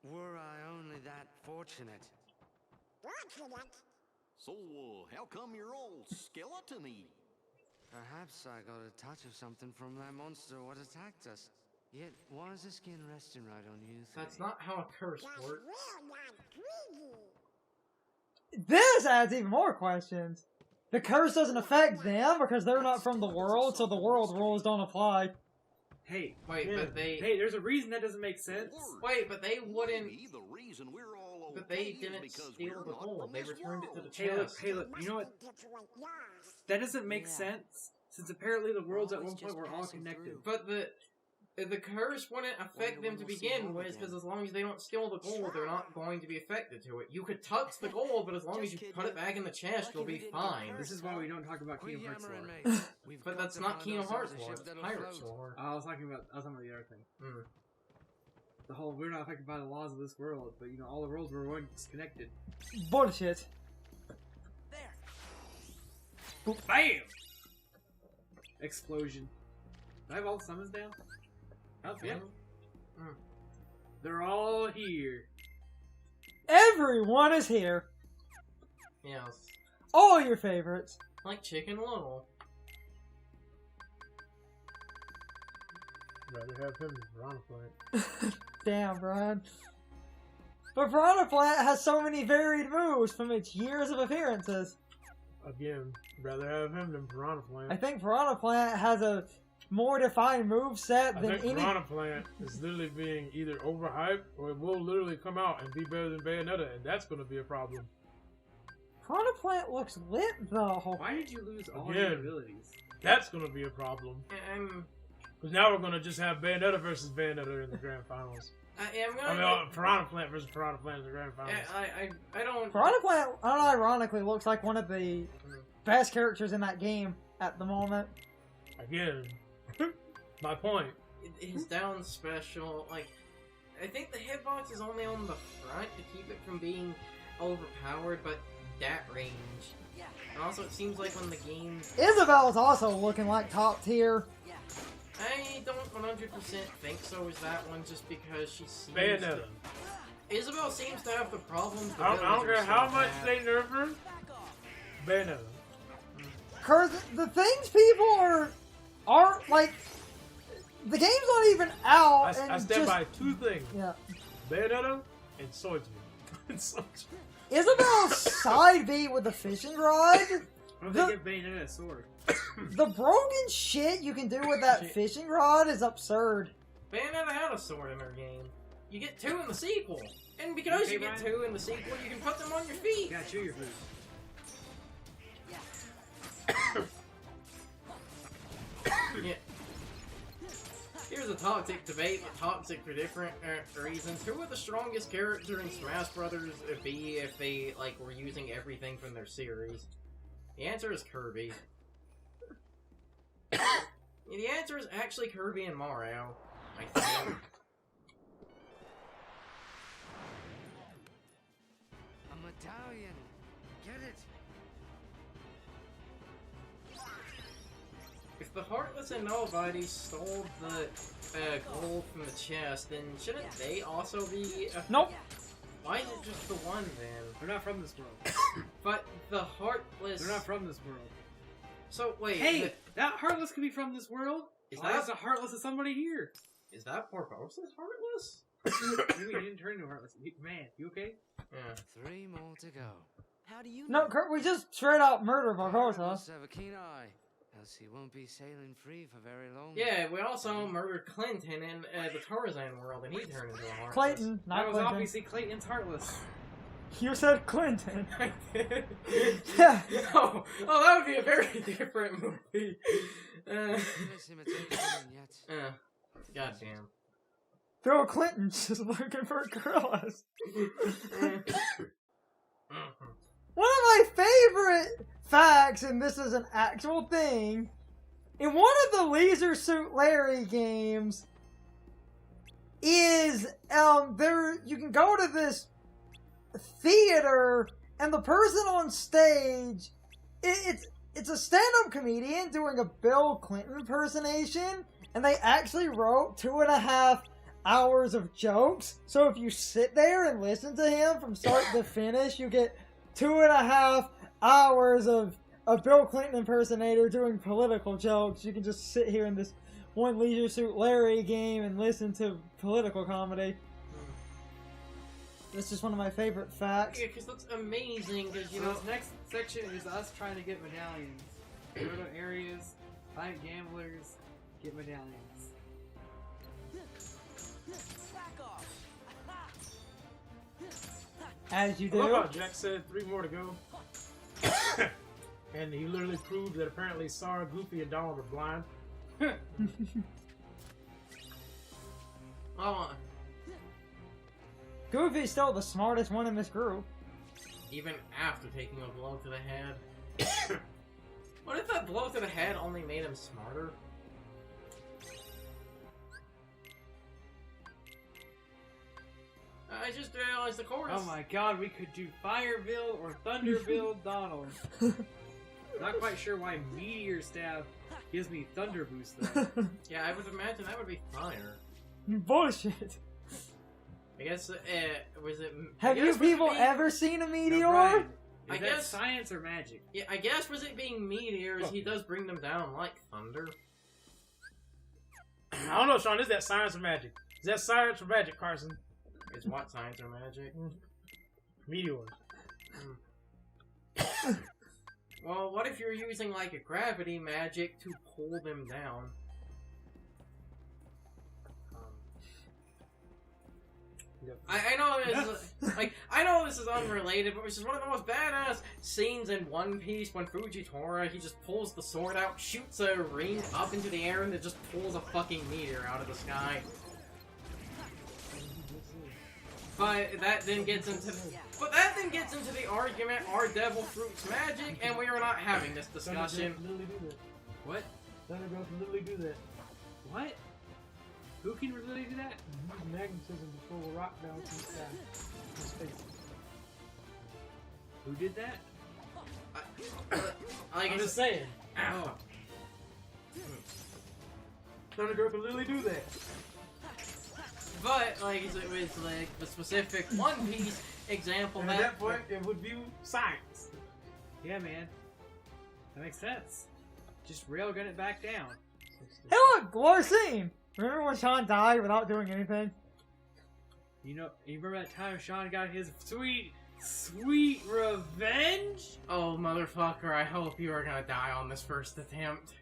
Were I only that fortunate. So, how come you're all skeleton-y? Perhaps I got a touch of something from that monster what attacked us. Yet, why is the skin resting right on you three? That's not how a curse works. This adds even more questions. The curse doesn't affect them because they're not from the world, so the world rules don't apply. Hey, Wait, yeah. but they... Hey, there's a reason that doesn't make sense. Wait, but they wouldn't... Maybe the reason we're all But okay they is didn't because steal we're the not gold. from They this returned it to the world. chest. Hey, look, you know what? That doesn't make sense, since apparently the worlds at one point were all connected. But the curse wouldn't affect them to begin with, because as long as they don't steal the gold, they're not going to be affected to it. You could touch the gold, but as long as you put it back in the chest, you'll be fine. This is why we don't talk about Kingdom Hearts lore. But that's not Kingdom Hearts lore, it's Pirates lore. I was talking about the other thing. Mm. The whole, we're not affected by the laws of this world, but you know, all the worlds were once connected. Bullshit. BAM! Explosion. Do I have all the summons down? Oh, yeah. Mm. They're all here. Everyone is here. Yes. All your favorites. Like Chicken Little. Rather have him than Piranha Plant. Damn, Brian. But Piranha Plant has so many varied moves from its years of appearances. Again, rather have him than Piranha Plant. I think Piranha Plant has a more defined move set I than think any. Piranha Plant is literally being either overhyped or it will literally come out and be better than Bayonetta, and that's going to be a problem. Piranha Plant looks lit though. Why did you lose all Again. your abilities? That's going to be a problem. I'm... Because now we're going to just have Bayonetta versus Bayonetta in the grand finals. I'm I gonna... mean, Piranha Plant versus Piranha Plant in the grand finals. I don't... Piranha Plant, unironically, looks like one of the best characters in that game at the moment. Again, my point. His down special, like... I think the hitbox is only on the front to keep it from being overpowered, but that range. And also, it seems like when the game... Isabelle's also looking like top tier. I don't 100% think so is that one, just because she seems Bayonetta. Isabelle seems to have the problems the I don't care villagers how don't much have. they nerf her. Bayonetta. Cause the things people aren't like, the game's not even out. I stand by two things. Yeah. Bayonetta and Swordsman. And Swordsman. Isabelle's side B with the fishing rod. What if they give Bayonetta a sword? The broken shit you can do with that fishing rod is absurd. Bayonetta had a sword in her game. You get 2 in the sequel. And because Okay, you get Ryan? 2 in the sequel, you can put them on your feet. Yeah, chew your food. Yeah. Here's a toxic debate, but toxic for different reasons. Who would the strongest character in Smash Brothers be if they were using everything from their series? The answer is Kirby. The answer is actually Kirby and Mario, I think. A medallion! Get it! If the Heartless and Nobodies stole the gold from the chest, then shouldn't they also be... Nope. Why is it just the one, then? They're not from this world. But the Heartless... They're not from this world. So, wait... Hey, that Heartless could be from this world. Is Why that- is the Heartless of somebody here? Is that Barbosa's Heartless? Maybe he didn't turn into a Heartless. Man, you okay? Yeah. 3 more to go. How do you No, know? Kurt, we just straight out murdered Must Barbosa. have a keen eye, else he won't be sailing free for very long. Yeah, we also murdered Clinton in the Tarzan world, and he turned into a Heartless. Clayton, That not was Clinton. obviously Clayton's Heartless. You said Clinton. I did. Yeah. Oh, that would be a very different movie. This imitation yet. Goddamn. Bill Clinton's just looking for gorillas. One of my favorite facts, and this is an actual thing, in one of the Leisure Suit Larry games, is you can go to this theater, and the person on stage, it's a stand-up comedian doing a Bill Clinton impersonation, and they actually wrote 2.5 hours of jokes. So if you sit there and listen to him from start to finish, you get 2.5 hours of a Bill Clinton impersonator doing political jokes. You can just sit here in this one Leisure Suit Larry game and listen to political comedy. That's just one of my favorite facts. Yeah, because that's amazing, because, you So know... this next section is us trying to get medallions. Go to areas, find gamblers, get medallions. As you I love do. how Jack said 3 more to go. And he literally proved that apparently Sora, Goofy, and Donald are blind. Oh, Goofy's still the smartest one in this group. even after taking a blow to the head. What if that blow to the head only made him smarter? I just realized the chorus. Oh my god, we could do Fireville or Thunderville Donald. Not quite sure why Meteor Staff gives me Thunder Boost though. Yeah, I would imagine that would be fire. Bullshit. I guess, was it... Have I guess, you was it people being- ever seen a meteor? Now, Brian, is I that guess- science or magic? Yeah, I guess was it being meteors, he does bring them down like thunder. I don't know, Sean. Is that science or magic? Is that science or magic, Carson? It's what, science or magic? Meteors. Well, what if you're using, like, a gravity magic to pull them down? I know this is, like, I know this is unrelated, but this is one of the most badass scenes in One Piece when Fujitora, he just pulls the sword out, shoots a ring up into the air, and it just pulls a fucking meteor out of the sky. But that then gets into the argument, are devil fruits magic? And we are not having this discussion. Thunder Girl can literally do that. What? Thunder Girl can literally do that. What? Who can really do that? Use magnetism to throw a rock down from the sky. In space. Who did that? Like, I'm it's just saying. Oh. Thunder Girl can literally do that. But, like, it was, like, the specific One Piece example And at that point, it would be science. Yeah, man. That makes sense. Just railgun it back down. Hey look, Larxene! Remember when Sean died without doing anything? You know, you remember that time Sean got his sweet, sweet revenge? Oh, motherfucker, I hope you are gonna die on this first attempt.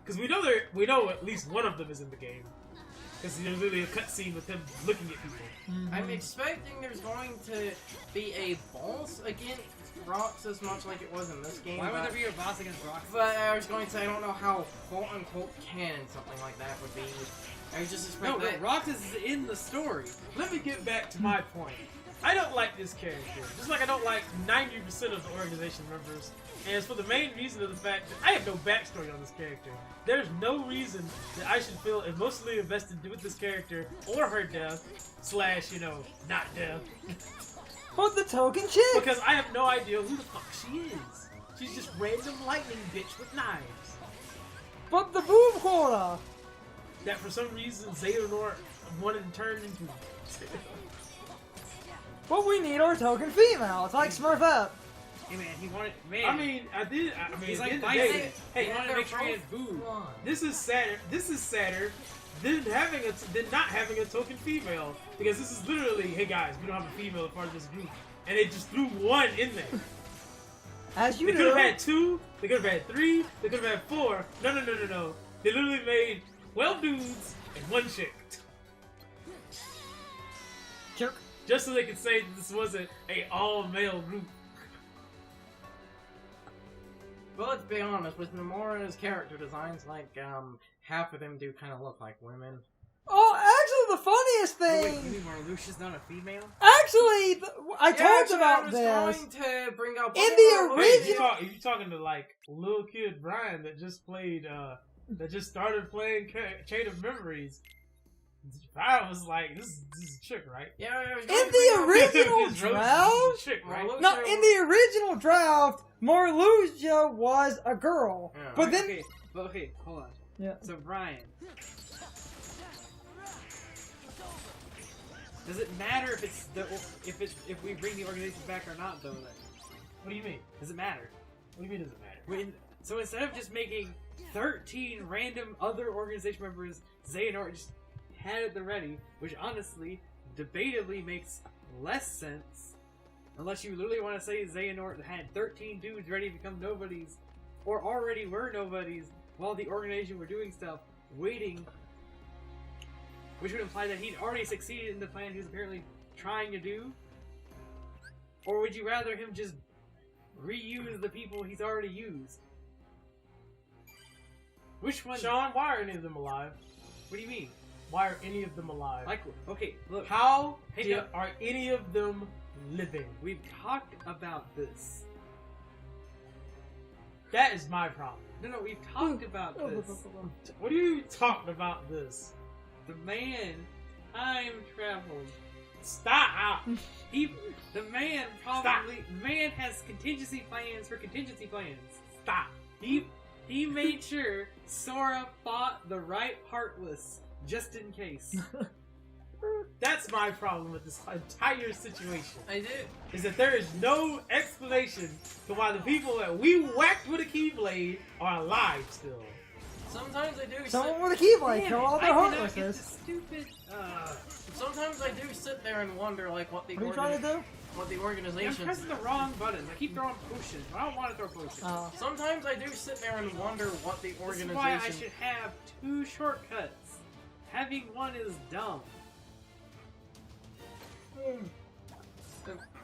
Because we know at least one of them is in the game. Because there's literally a cutscene with him looking at people. I'm expecting there's going to be a boss against Rocks as much like it was in this game. Why would but- there be a boss against Rock? But I was going to say, I don't know how quote-unquote canon something like that would be. I was just No, expecting no, Rock is in the story. Let me get back to my point. I don't like this character. Just like I don't like 90% of the organization members. And it's for the main reason of the fact that I have no backstory on this character. There's no reason that I should feel emotionally invested with this character or her death, / not death. But the token chick! Because I have no idea who the fuck she is. She's just random lightning bitch with knives. But the boob quarter! That for some reason Xehanort wanted to turn into. But we need our token female. It's like Smurfette. Hey man, he wanted, man. I mean, he's at like the end of the day, Bison. hey, He wanted to make sure he had boob. this is sadder than not having a token female, because this is literally, hey guys, we don't have a female as part of this group, and they just threw one in there. As you They could have do. had 2, they could have had 3, they could have had 4. No. They literally made 12 dudes and 1 chick, Jerk. just so they could say that this wasn't a all-male group. Well, let's be honest, with Nomura's character designs, like, half of them do kind of look like women. Oh, the funniest Oh, wait, you thing. mean Marluxia's not a female? Actually, I talked actually, about I was this. trying to bring up In the one more- original- You talking to like little kid Brian that just played, that just started playing Chain of Memories. Brian was like, "This is a chick, right?" Yeah, I was In trying to the bring up- original This Rose draft, is a chick, right? Marluxia- no, in the original draft, Marluxia was a girl, Yeah. but then Okay, hold on. yeah. So Brian, does it matter if it's if we bring the organization back or not though? Then What do you mean? does it matter? What do you mean? Does it matter? So instead of just making 13 random other organization members, Xehanort just had it at the ready, which honestly, debatably makes less sense. Unless you literally want to say Xehanort had 13 dudes ready to become nobodies, or already were nobodies, while the organization were doing stuff, waiting, which would imply that he'd already succeeded in the plan he was apparently trying to do? Or would you rather him just reuse the people he's already used? Which one? Sean, why are any of them alive? What do you mean? Why are any of them alive? Like, okay, look, How Hey, no. are any of them living? we've talked about this. That is my problem. No, we've talked about this. What are you talking about this? The man time traveled. Stop! The man the man has contingency plans for contingency plans. Stop! He made sure Sora fought the right Heartless just in case. That's my problem with this entire situation. I did. Is that there is no explanation to why the people that we whacked with a keyblade are alive still. Sometimes I do. Someone with a keyblade kill all I their cannot get heartlesses. this stupid. Sometimes I do sit there and wonder, like, what the What are you trying to do? what the I'm organization. pressing the wrong buttons. I keep throwing potions. I don't want to throw potions. Oh. Sometimes I do sit there and wonder what the This organization. is why I should have 2 shortcuts. Having one is dumb.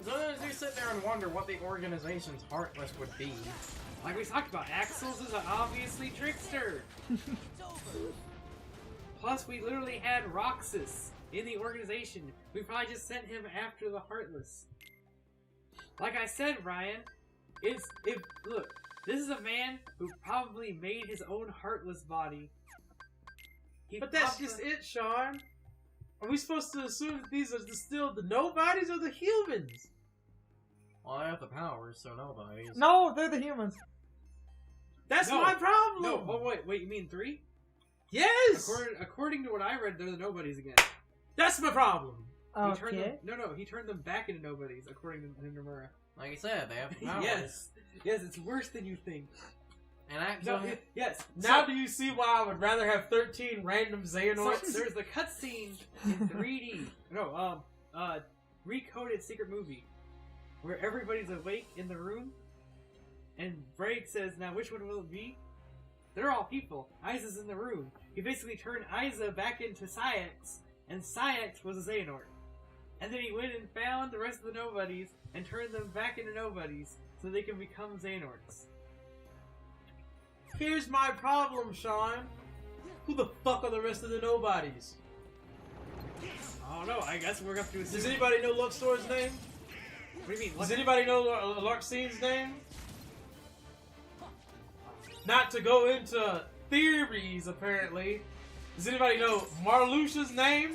Sometimes I do sit there and wonder what the organization's Heartless would be. Like we talked about, Axel's is an obviously trickster. Plus, we literally had Roxas in the organization. We probably just sent him after the Heartless. Like I said, Ryan, look, this is a man who probably made his own Heartless body. But that's just it, Sean. Are we supposed to assume that these are still the nobodies or the humans? Well, I have the powers, so nobody's. No, they're the humans. That's No. my problem. No, oh wait, you mean 3? Yes. According to what I read, they're the Nobodies again. That's my problem. He turned Okay. them, he turned them back into Nobodies, according to Nomura. Like I said, they have the powers. Yes, it's worse than you think. And actually, Yes. Now do you see why I would rather have 13 random So Xehanorts? there's the cutscene in 3D. No, recoded secret movie where everybody's awake in the room, and Braid says, "Now which one will it be?" They're all people. Isa's in the room. He basically turned Isa back into Sayax, and Sayax was a Xehanort. And then he went and found the rest of the Nobodies and turned them back into Nobodies so they can become Xehanorts. Here's my problem, Sean. Who the fuck are the rest of the nobodies? I don't know. I guess we're gonna have to assume. Does anybody know Luxor's name? What do you mean? Does anybody know Larxene's name? Not to go into theories, apparently. Does anybody know Marluxia's name?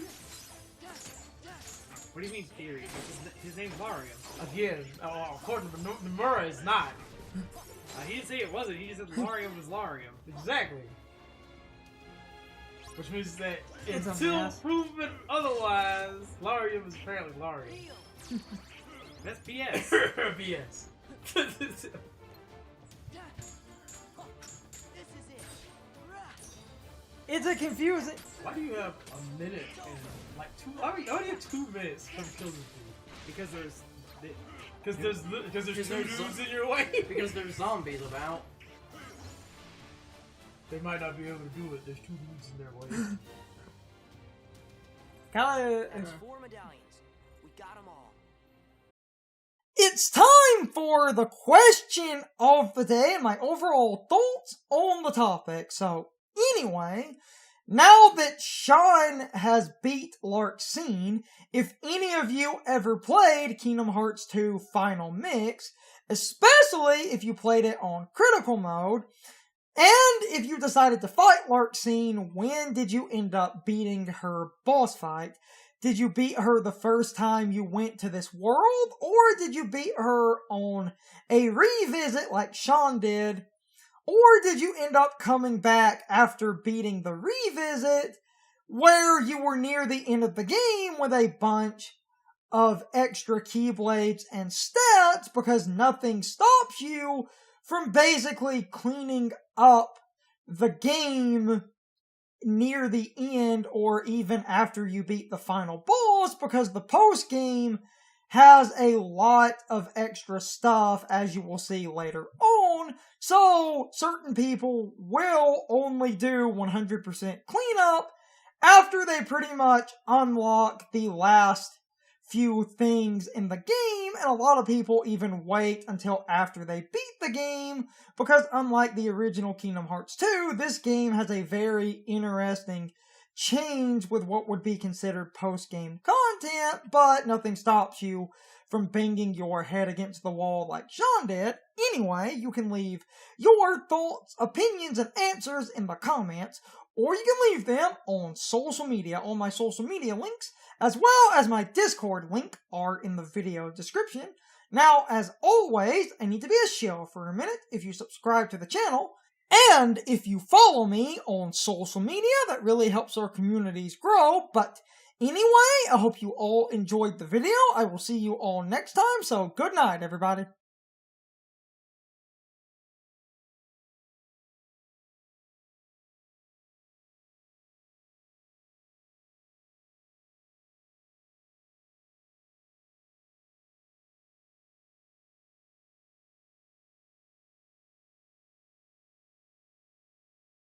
What do you mean theory? His name's Larium. Again, according to Nomura, is not. He didn't say it wasn't. He just said Larium was Larium. Exactly. Which means that It's a until mess. proven otherwise, Larium is apparently Larium. That's BS. BS. It's a confusing. Why do you have a minute and like 2? Why do you have 2 minutes from killing you? Because there's Because there's 2 there's dudes in your way. because there's zombies about. They might not be able to do it. There's 2 dudes in their way. Kind That's of. 4 medallions. We got them all. It's time for the question of the day and my overall thoughts on the topic. So, anyway, Now that Sean has beat Larxene, if any of you ever played Kingdom Hearts 2 Final Mix, especially if you played it on critical mode, and if you decided to fight Larxene, when did you end up beating her boss fight? Did you beat her the first time you went to this world, or did you beat her on a revisit like Sean did? Or did you end up coming back after beating the revisit, where you were near the end of the game with a bunch of extra Keyblades and stats because nothing stops you from basically cleaning up the game near the end or even after you beat the final boss, because the post game has a lot of extra stuff, as you will see later on. So certain people will only do 100% cleanup after they pretty much unlock the last few things in the game, and a lot of people even wait until after they beat the game, because unlike the original Kingdom Hearts 2, this game has a very interesting change with what would be considered post-game content, but nothing stops you from banging your head against the wall like Sean did. Anyway, you can leave your thoughts, opinions, and answers in the comments, or you can leave them on social media. All my social media links, as well as my Discord link, are in the video description. Now, as always, I need to be a shill for a minute. If you subscribe to the channel, and if you follow me on social media, that really helps our communities grow. But anyway, I hope you all enjoyed the video. I will see you all next time, so good night, everybody.